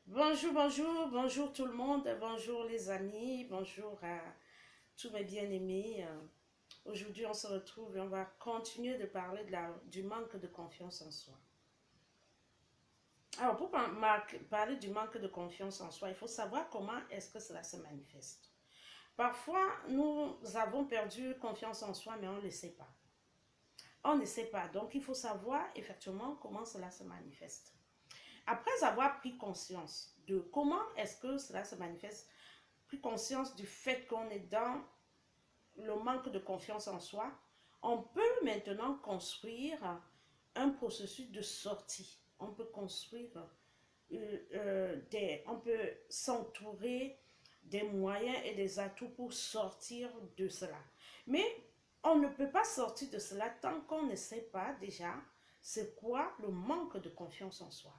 Bonjour tout le monde, bonjour les amis, bonjour à tous mes bien-aimés. Aujourd'hui, on se retrouve et on va continuer de parler du manque de confiance en soi. Alors, pour parler du manque de confiance en soi, il faut savoir comment est-ce que cela se manifeste. Parfois, nous avons perdu confiance en soi, mais on ne le sait pas. On ne sait pas, donc il faut savoir effectivement comment cela se manifeste. Après avoir pris conscience de comment est-ce que cela se manifeste, pris conscience du fait qu'on est dans le manque de confiance en soi, on peut maintenant construire un processus de sortie. On peut construire on peut s'entourer des moyens et des atouts pour sortir de cela. Mais on ne peut pas sortir de cela tant qu'on ne sait pas déjà c'est quoi le manque de confiance en soi.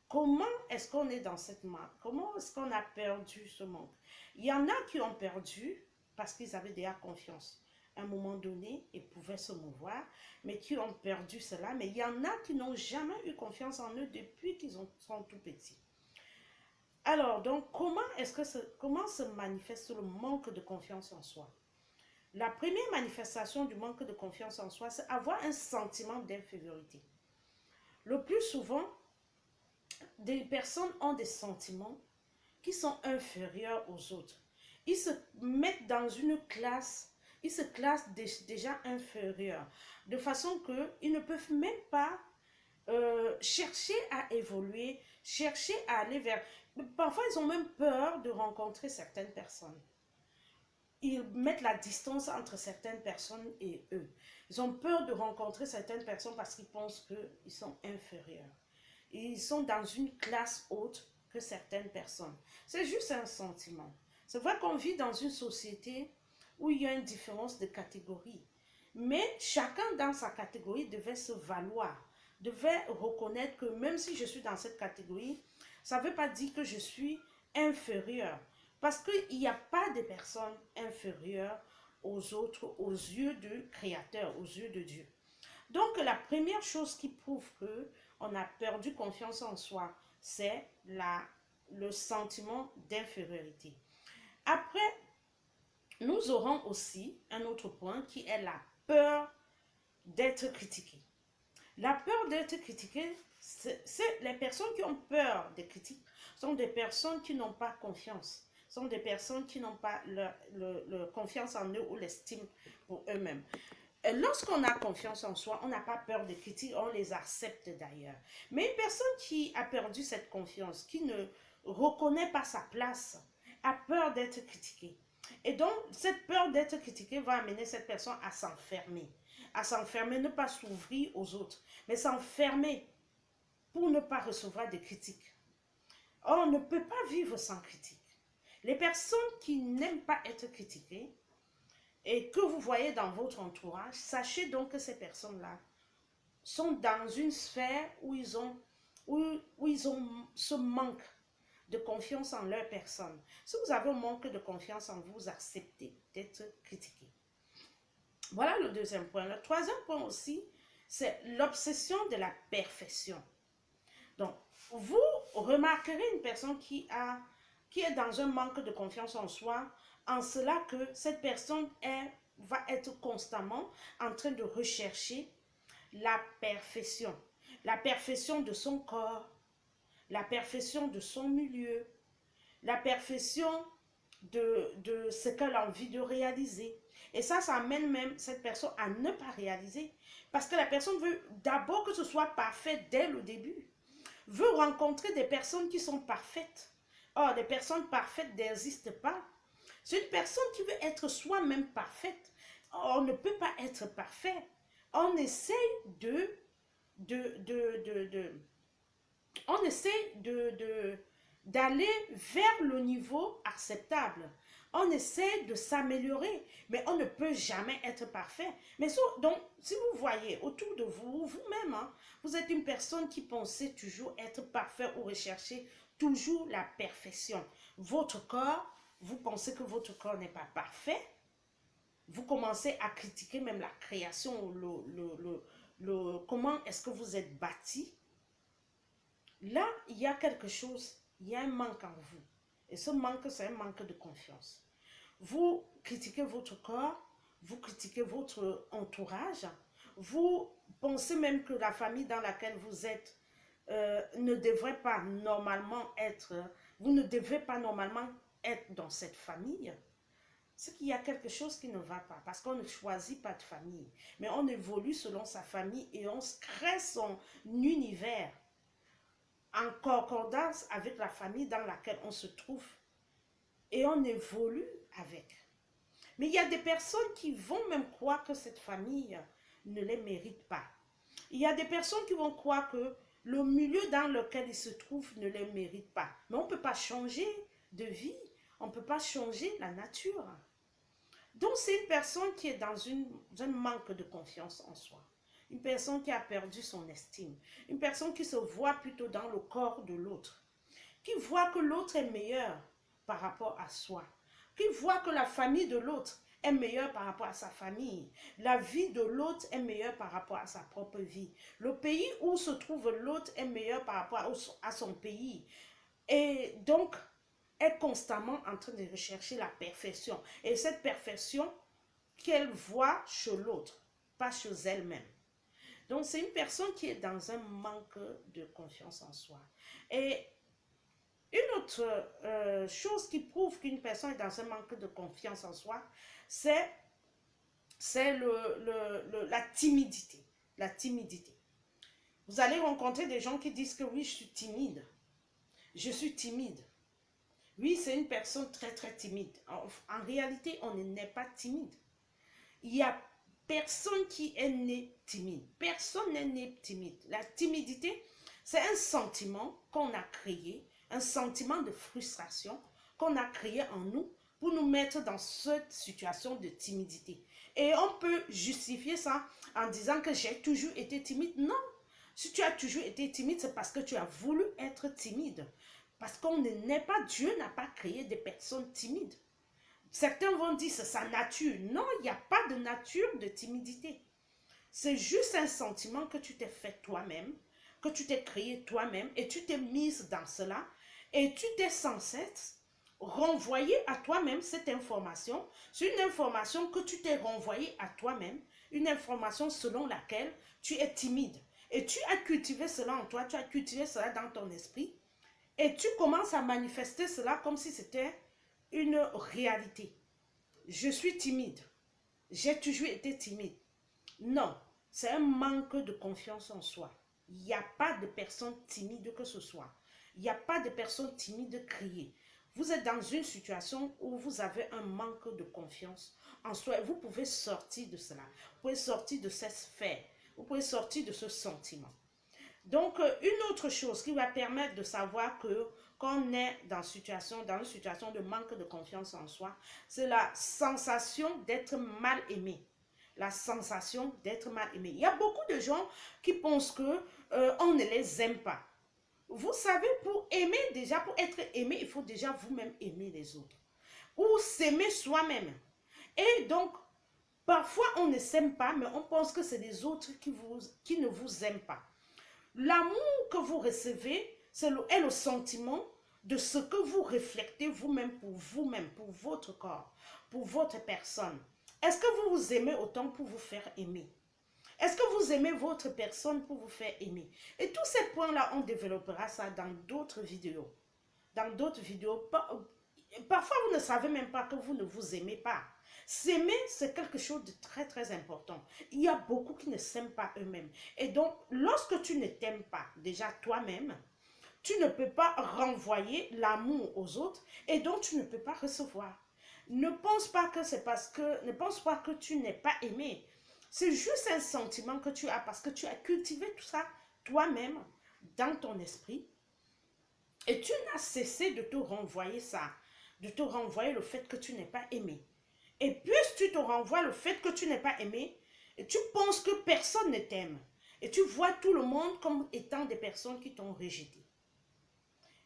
Comment est-ce qu'on est dans cette manque? Comment est-ce qu'on a perdu ce manque? Il y en a qui ont perdu parce qu'ils avaient déjà confiance. À un moment donné, ils pouvaient se mouvoir, mais qui ont perdu cela. Mais il y en a qui n'ont jamais eu confiance en eux depuis qu'ils sont tout petits. Alors, donc, comment se manifeste le manque de confiance en soi? La première manifestation du manque de confiance en soi, c'est avoir un sentiment d'infériorité. Le plus souvent, des personnes ont des sentiments qui sont inférieurs aux autres. Ils se mettent dans une classe, ils se classent déjà inférieurs, de façon qu'ils ne peuvent même pas chercher à évoluer, chercher à aller vers... Parfois, ils ont même peur de rencontrer certaines personnes. Ils mettent la distance entre certaines personnes et eux. Ils ont peur de rencontrer certaines personnes parce qu'ils pensent qu'ils sont inférieurs. Ils sont dans une classe haute que certaines personnes. C'est juste un sentiment. C'est vrai qu'on vit dans une société où il y a une différence de catégorie. Mais chacun dans sa catégorie devait se valoir, devait reconnaître que même si je suis dans cette catégorie, ça ne veut pas dire que je suis inférieur. Parce qu'il n'y a pas de personnes inférieures aux autres, aux yeux du Créateur, aux yeux de Dieu. Donc, la première chose qui prouve que on a perdu confiance en soi, c'est le sentiment d'infériorité. Après, nous aurons aussi un autre point qui est la peur d'être critiqué. La peur d'être critiqué, c'est les personnes qui ont peur des critiques, sont des personnes qui n'ont pas confiance, sont des personnes qui n'ont pas le confiance en eux ou l'estime pour eux-mêmes. Lorsqu'on a confiance en soi, on n'a pas peur des critiques, on les accepte d'ailleurs. Mais une personne qui a perdu cette confiance, qui ne reconnaît pas sa place, a peur d'être critiquée. Et donc, cette peur d'être critiquée va amener cette personne à s'enfermer, ne pas s'ouvrir aux autres, mais s'enfermer pour ne pas recevoir des critiques. Or, on ne peut pas vivre sans critique. Les personnes qui n'aiment pas être critiquées, et que vous voyez dans votre entourage, sachez donc que ces personnes-là sont dans une sphère où ils ont ce manque de confiance en leur personne. Si vous avez un manque de confiance en vous, vous acceptez d'être critiqué. Voilà le deuxième point. Le troisième point aussi, c'est l'obsession de la perfection. Donc, vous remarquerez une personne qui est dans un manque de confiance en soi, en cela que cette personne va être constamment en train de rechercher la perfection. La perfection de son corps, la perfection de son milieu, la perfection de ce qu'elle a envie de réaliser. Et ça amène même cette personne à ne pas réaliser. Parce que la personne veut d'abord que ce soit parfait dès le début. Veut rencontrer des personnes qui sont parfaites. Or, des personnes parfaites n'existent pas. C'est une personne qui veut être soi-même parfaite. On ne peut pas être parfait. On essaie on essaie d'aller vers le niveau acceptable. On essaie de s'améliorer, mais on ne peut jamais être parfait. Mais donc, si vous voyez autour de vous, vous-même, hein, vous êtes une personne qui pensait toujours être parfait ou rechercher toujours la perfection. Votre corps, vous pensez que votre corps n'est pas parfait. Vous commencez à critiquer même la création, comment est-ce que vous êtes bâti. Là, il y a quelque chose Il y a un manque en vous. Et ce manque, c'est un manque de confiance. Vous critiquez votre corps, vous critiquez votre entourage, vous pensez même que la famille dans laquelle vous êtes ne devrait pas normalement être, vous ne devez pas normalement être dans cette famille. C'est qu'il y a quelque chose qui ne va pas, parce qu'on ne choisit pas de famille, mais on évolue selon sa famille et on crée son univers en concordance avec la famille dans laquelle on se trouve et on évolue avec. Mais il y a des personnes qui vont même croire que cette famille ne les mérite pas. Il y a des personnes qui vont croire que le milieu dans lequel ils se trouvent ne les mérite pas. Mais on ne peut pas changer de vie, on ne peut pas changer la nature. Donc c'est une personne qui est dans un manque de confiance en soi. Une personne qui a perdu son estime. Une personne qui se voit plutôt dans le corps de l'autre. Qui voit que l'autre est meilleur par rapport à soi. Qui voit que la famille de l'autre est meilleure par rapport à sa famille. La vie de l'autre est meilleure par rapport à sa propre vie. Le pays où se trouve l'autre est meilleur par rapport à son pays. Et donc, est constamment en train de rechercher la perfection. Et cette perfection qu'elle voit chez l'autre, pas chez elle-même. Donc, c'est une personne qui est dans un manque de confiance en soi. Et une autre chose qui prouve qu'une personne est dans un manque de confiance en soi, c'est la timidité. La timidité. Vous allez rencontrer des gens qui disent que oui, je suis timide. Je suis timide. Oui, c'est une personne très, très timide. En réalité, on n'est pas timide. Il y a personne qui est né timide. Personne n'est né timide. La timidité, c'est un sentiment qu'on a créé, un sentiment de frustration qu'on a créé en nous pour nous mettre dans cette situation de timidité. Et on peut justifier ça en disant que j'ai toujours été timide. Non, si tu as toujours été timide, c'est parce que tu as voulu être timide. Parce qu'on n'est pas, Dieu n'a pas créé des personnes timides. Certains vont dire c'est sa nature. Non, il n'y a pas de nature de timidité. C'est juste un sentiment que tu t'es fait toi-même, que tu t'es créé toi-même et tu t'es mise dans cela et tu t'es sans cesse renvoyer à toi-même cette information. C'est une information que tu t'es renvoyée à toi-même, une information selon laquelle tu es timide. Et tu as cultivé cela en toi, tu as cultivé cela dans ton esprit. Et tu commences à manifester cela comme si c'était une réalité. Je suis timide. J'ai toujours été timide. Non, c'est un manque de confiance en soi. Il n'y a pas de personne timide que ce soit. Il n'y a pas de personne timide criée. Vous êtes dans une situation où vous avez un manque de confiance en soi. Vous pouvez sortir de cela. Vous pouvez sortir de cette sphère. Vous pouvez sortir de ce sentiment. Donc, une autre chose qui va permettre de savoir que qu'on est dans une situation de manque de confiance en soi, c'est la sensation d'être mal aimé. La sensation d'être mal aimé. Il y a beaucoup de gens qui pensent que on ne les aime pas. Vous savez, pour aimer déjà, pour être aimé, il faut déjà vous-même aimer les autres. Ou s'aimer soi-même. Et donc, parfois, on ne s'aime pas, mais on pense que c'est les autres qui ne vous aiment pas. L'amour que vous recevez est le sentiment de ce que vous reflétez vous-même, pour votre corps, pour votre personne. Est-ce que vous vous aimez autant pour vous faire aimer? Est-ce que vous aimez votre personne pour vous faire aimer? Et tous ces points-là, on développera ça dans d'autres vidéos. Dans d'autres vidéos, parfois vous ne savez même pas que vous ne vous aimez pas. S'aimer, c'est quelque chose de très très important. Il y a beaucoup qui ne s'aiment pas eux-mêmes. Et donc, lorsque tu ne t'aimes pas déjà toi-même, tu ne peux pas renvoyer l'amour aux autres et donc tu ne peux pas recevoir. Ne pense pas que tu n'es pas aimé. C'est juste un sentiment que tu as parce que tu as cultivé tout ça toi-même dans ton esprit et tu n'as cessé de te renvoyer ça, de te renvoyer le fait que tu n'es pas aimé. Et puis tu te renvoies le fait que tu n'es pas aimé et tu penses que personne ne t'aime. Et tu vois tout le monde comme étant des personnes qui t'ont rejeté.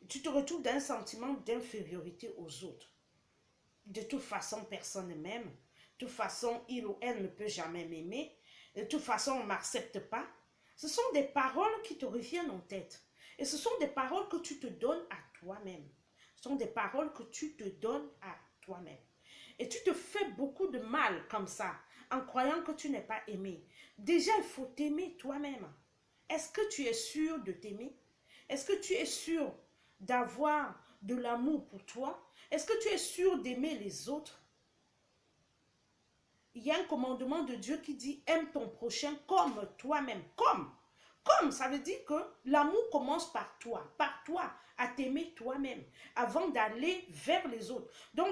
Et tu te retrouves dans un sentiment d'infériorité aux autres. De toute façon, personne ne m'aime. De toute façon, il ou elle ne peut jamais m'aimer. De toute façon, on ne m'accepte pas. Ce sont des paroles qui te reviennent en tête. Et ce sont des paroles que tu te donnes à toi-même. Ce sont des paroles que tu te donnes à toi-même. Et tu te fais beaucoup de mal comme ça, en croyant que tu n'es pas aimé. Déjà, il faut t'aimer toi-même. Est-ce que tu es sûr de t'aimer? Est-ce que tu es sûr d'avoir de l'amour pour toi? Est-ce que tu es sûr d'aimer les autres? Il y a un commandement de Dieu qui dit aime ton prochain comme toi-même. Comme, ça veut dire que l'amour commence par toi, à t'aimer toi-même, avant d'aller vers les autres. Donc,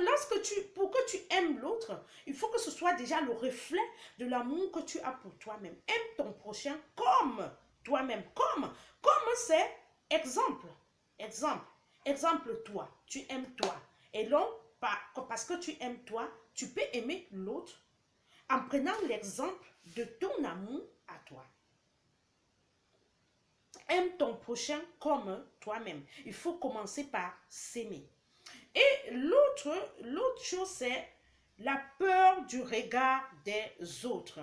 pour que tu aimes l'autre, il faut que ce soit déjà le reflet de l'amour que tu as pour toi-même. Aime ton prochain comme toi-même. Comme c'est exemple. Exemple, toi. Tu aimes toi. Et donc, parce que tu aimes toi, tu peux aimer l'autre en prenant l'exemple de ton amour à toi. Aime ton prochain comme toi-même. Il faut commencer par s'aimer. Et l'autre chose, c'est la peur du regard des autres.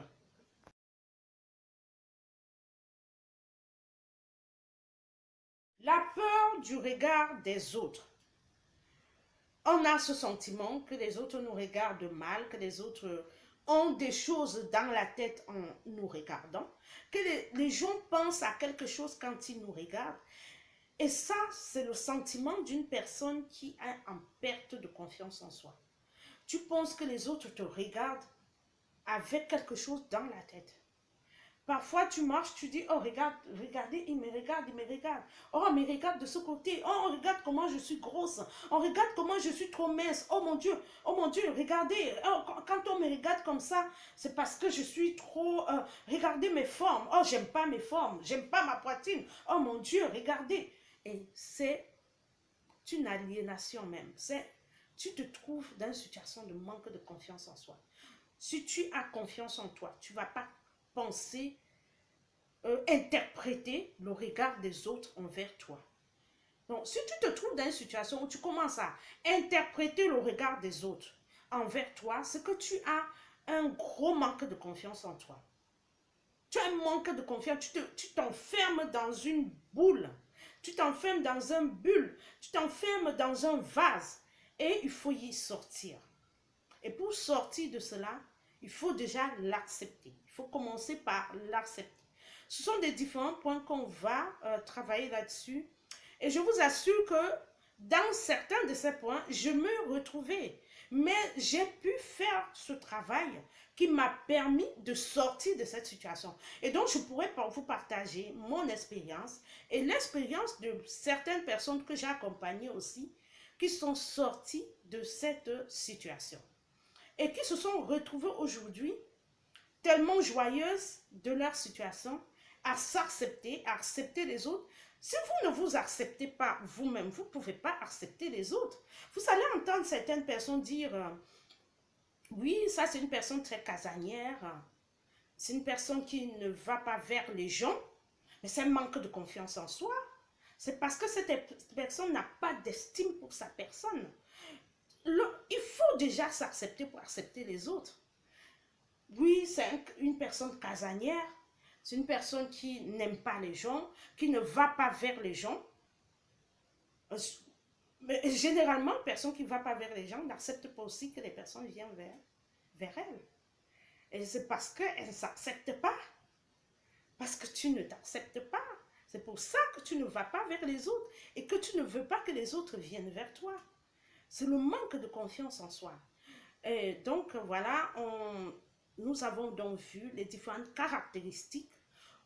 La peur du regard des autres. On a ce sentiment que les autres nous regardent mal, que les autres ont des choses dans la tête en nous regardant, que les gens pensent à quelque chose quand ils nous regardent. Et ça, c'est le sentiment d'une personne qui est en perte de confiance en soi. Tu penses que les autres te regardent avec quelque chose dans la tête. Parfois, tu marches, tu dis, oh, regardez, il me regarde. Oh, mais regarde de ce côté. Oh, regarde comment je suis grosse. Oh, regarde comment je suis trop mince. Oh, mon Dieu, regardez. Oh, quand on me regarde comme ça, c'est parce que je suis trop... regardez mes formes. Oh, j'aime pas mes formes. J'aime pas ma poitrine. Oh, mon Dieu, regardez. Et c'est une aliénation même. Tu te trouves dans une situation de manque de confiance en soi. Si tu as confiance en toi, tu ne vas pas penser, interpréter le regard des autres envers toi. Donc, si tu te trouves dans une situation où tu commences à interpréter le regard des autres envers toi, c'est que tu as un gros manque de confiance en toi. Tu as un manque de confiance, tu t'enfermes dans une boule, tu t'enfermes dans un bulle, tu t'enfermes dans un vase et il faut y sortir. Et pour sortir de cela, il faut déjà l'accepter. Il faut commencer par l'accepter. Ce sont des différents points qu'on va travailler là-dessus. Et je vous assure que dans certains de ces points, je me retrouvais. Mais j'ai pu faire ce travail qui m'a permis de sortir de cette situation. Et donc, je pourrais vous partager mon expérience et l'expérience de certaines personnes que j'ai accompagnées aussi, qui sont sorties de cette situation et qui se sont retrouvées aujourd'hui tellement joyeuses de leur situation, à s'accepter, à accepter les autres. Si vous ne vous acceptez pas vous-même, vous ne pouvez pas accepter les autres. Vous allez entendre certaines personnes dire, oui, ça c'est une personne très casanière, c'est une personne qui ne va pas vers les gens, mais c'est un manque de confiance en soi. C'est parce que cette personne n'a pas d'estime pour sa personne. Il faut déjà s'accepter pour accepter les autres. Oui, c'est une personne casanière, c'est une personne qui n'aime pas les gens, qui ne va pas vers les gens. Mais généralement, une personne qui ne va pas vers les gens n'accepte pas aussi que les personnes viennent vers elle. Et c'est parce qu'elle ne s'accepte pas. Parce que tu ne t'acceptes pas. C'est pour ça que tu ne vas pas vers les autres et que tu ne veux pas que les autres viennent vers toi. C'est le manque de confiance en soi. Et donc, voilà, nous avons donc vu les différentes caractéristiques.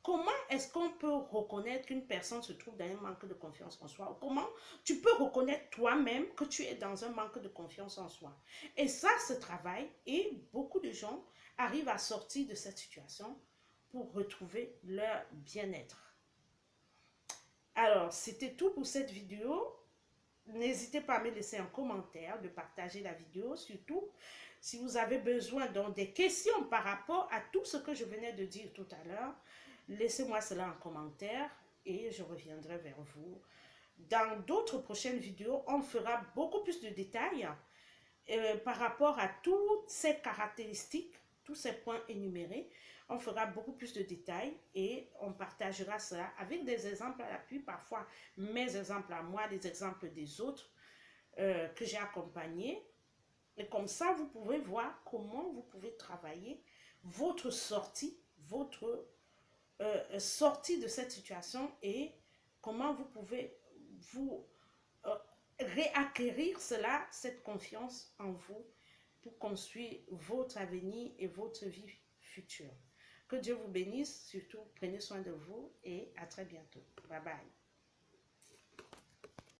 Comment est-ce qu'on peut reconnaître qu'une personne se trouve dans un manque de confiance en soi? Comment tu peux reconnaître toi-même que tu es dans un manque de confiance en soi? Et ça se travaille et beaucoup de gens arrivent à sortir de cette situation pour retrouver leur bien-être. Alors, c'était tout pour cette vidéo. N'hésitez pas à me laisser un commentaire, de partager la vidéo, surtout si vous avez besoin des questions par rapport à tout ce que je venais de dire tout à l'heure. Laissez-moi cela en commentaire et je reviendrai vers vous. Dans d'autres prochaines vidéos, on fera beaucoup plus de détails par rapport à toutes ces caractéristiques, tous ces points énumérés. on fera beaucoup plus de détails et on partagera cela avec des exemples à l'appui, parfois mes exemples à moi, des exemples des autres que j'ai accompagnés. Et comme ça, vous pouvez voir comment vous pouvez travailler votre sortie de cette situation et comment vous pouvez vous réacquérir cela, cette confiance en vous pour construire votre avenir et votre vie future. Que Dieu vous bénisse, surtout prenez soin de vous et à très bientôt. Bye bye.